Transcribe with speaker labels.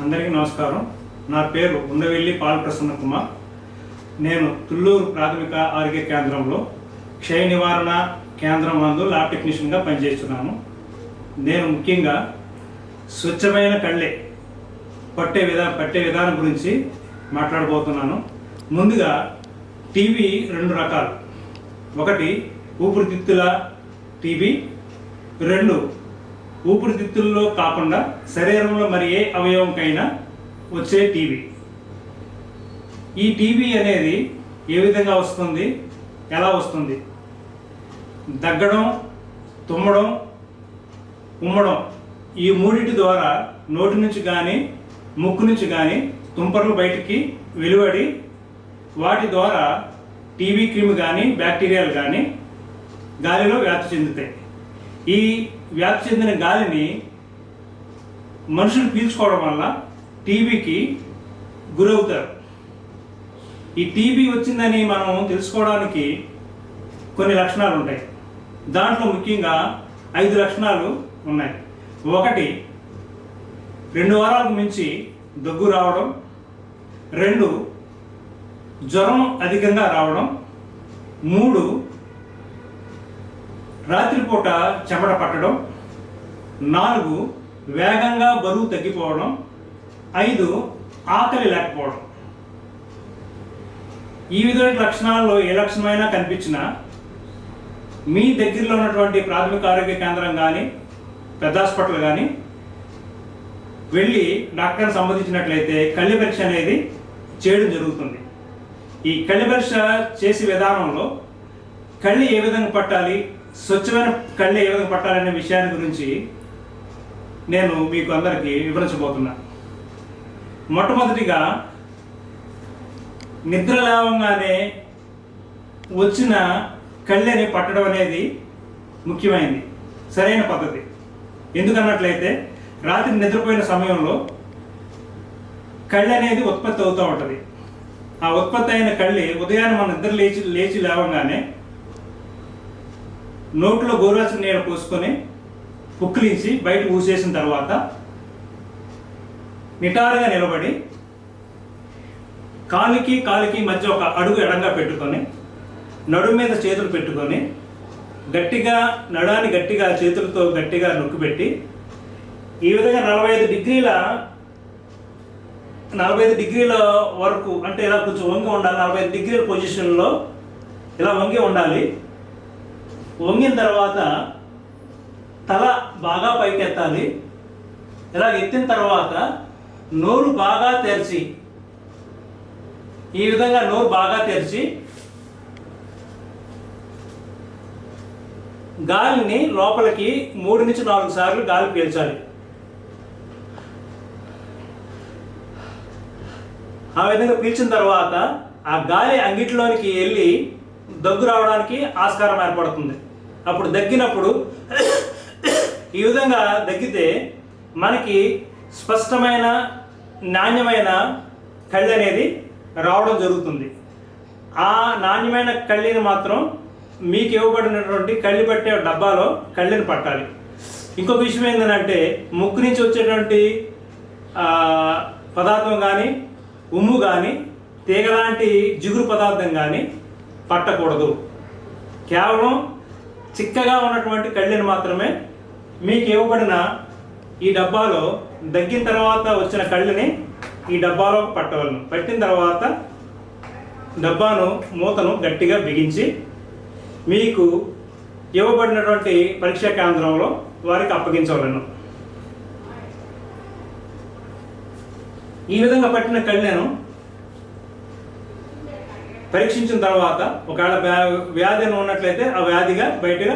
Speaker 1: అందరికీ నమస్కారం. నా పేరు ఉండవెల్లి పాలప్రసన్న కుమార్. నేను తుళ్ళూరు ప్రాథమిక ఆరోగ్య కేంద్రంలో క్షయ నివారణ కేంద్రం నందు ల్యాబ్ టెక్నీషియన్గా పనిచేస్తున్నాను. నేను ముఖ్యంగా స్వచ్ఛమైన కళ్ళే పట్టే విధానం గురించి మాట్లాడబోతున్నాను. ముందుగా టీబీ రెండు రకాలు. ఒకటి ఊపిరితిత్తుల టీబీ, రెండు ఊపిరితిత్తుల్లో కాకుండా శరీరంలో మరి ఏ అవయవంకైనా వచ్చే టీబీ. ఈ టీబీ అనేది ఏ విధంగా వస్తుంది, ఎలా వస్తుంది? దగ్గడం, తుమ్మడం, ఉమ్మడం, ఈ మూడింటి ద్వారా నోటి నుంచి కానీ ముక్కు నుంచి కానీ తుంపర్లు బయటికి వెలువడి వాటి ద్వారా టీబీ క్రిమి కానీ బ్యాక్టీరియాలు కానీ గాలిలో వ్యాప్తి చెందుతాయి. ఈ వ్యాప్తి చెందిన గాలిని మనుషులు పీల్చుకోవడం వల్ల టీబీకి గురవుతారు. ఈ టీబీ వచ్చిందని మనం తెలుసుకోవడానికి కొన్ని లక్షణాలు ఉంటాయి. దాంట్లో ముఖ్యంగా 5 లక్షణాలు ఉన్నాయి. ఒకటి, 2 వారాలకు మించి దగ్గు రావడం. 2, జ్వరం అధికంగా రావడం. 3, రాత్రిపూట చెమట పట్టడం. 4, వేగంగా బరువు తగ్గిపోవడం. 5, ఆకలి లేకపోవడం. ఈ విధమైన లక్షణాల్లో ఏ లక్షణమైనా కనిపించినా మీ దగ్గరలో ఉన్నటువంటి ప్రాథమిక ఆరోగ్య కేంద్రం కానీ పెద్ద హాస్పిటల్ కానీ వెళ్ళి డాక్టర్ని సంబంధించినట్లయితే కళ్ళ పరీక్ష అనేది చేయడం జరుగుతుంది. ఈ కళ్ళ పరీక్ష చేసే విధానంలో కళ్ళు ఏ విధంగా పట్టాలి, స్వచ్ఛమైన కళ్ళు ఏ విధంగా పట్టాలనే విషయాన్ని గురించి నేను మీకు అందరికీ వివరించబోతున్నా. మొట్టమొదటిగా నిద్ర లేవగానే వచ్చిన కళ్ళని పట్టడం అనేది ముఖ్యమైనది, సరైన పద్ధతి. ఎందుకన్నట్లయితే రాత్రి నిద్రపోయిన సమయంలో కళ్ళు అనేది ఉత్పత్తి అవుతూ ఉంటుంది. ఆ ఉత్పత్తి అయిన కళ్ళి ఉదయాన్నే మన నిద్ర లేచి లేవగానే నోట్లో గోరువెచ్చని నీళ్ళు పోసుకొని పుక్కిలించి బయట ఊసేసిన తర్వాత నిటారుగా నిలబడి కాలికి మధ్య ఒక అడుగు ఎడంగా పెట్టుకొని నడుము మీద చేతులు పెట్టుకొని గట్టిగా నడాన్ని గట్టిగా చేతులతో గట్టిగా నొక్కిపెట్టి ఈ విధంగా 45 డిగ్రీల వరకు, అంటే ఇలా కొంచెం వంగి ఉండాలి. 45 డిగ్రీల పొజిషన్లో ఇలా వంగి ఉండాలి. వంగిన తర్వాత తల బాగా పైకెత్తాలి. ఇలా ఎత్తిన తర్వాత నోరు బాగా తెరిచి, ఈ విధంగా నోరు బాగా తెరిచి గాలిని లోపలికి 3 నుంచి 4 సార్లు గాలి పీల్చాలి. ఆ విధంగా పీల్చిన తర్వాత ఆ గాలి అంగిట్లోనికి వెళ్ళి దగ్గు రావడానికి ఆస్కారం ఏర్పడుతుంది. అప్పుడు దగ్గినప్పుడు ఈ విధంగా దగ్గితే మనకి స్పష్టమైన నాణ్యమైన కళ్ళు అనేది రావడం జరుగుతుంది. ఆ నాణ్యమైన కళ్ళని మాత్రం మీకు ఇవ్వబడినటువంటి కళ్ళు పట్టే డబ్బాలో కళ్ళని పట్టాలి. ఇంకొక విషయం ఏంటంటే ముక్కు నుంచి వచ్చేటువంటి పదార్థం కానీ ఉమ్ము కానీ తీగలాంటి జిగురు పదార్థం కానీ పట్టకూడదు. కేవలం చిక్కగా ఉన్నటువంటి కళ్ళని మాత్రమే మీకు ఇవ్వబడిన ఈ డబ్బాలో దగ్గిన తర్వాత వచ్చిన కళ్ళని ఈ డబ్బాలో పట్టవలను. పట్టిన తర్వాత డబ్బాను మూతను గట్టిగా బిగించి మీకు ఇవ్వబడినటువంటి పరీక్షా కేంద్రంలో వారికి అప్పగించవలను. ఈ విధంగా పట్టిన కళ్ళను పరీక్షించిన తర్వాత ఒకవేళ వ్యాధి ఉన్నట్లయితే ఆ వ్యాధిగా బయటగా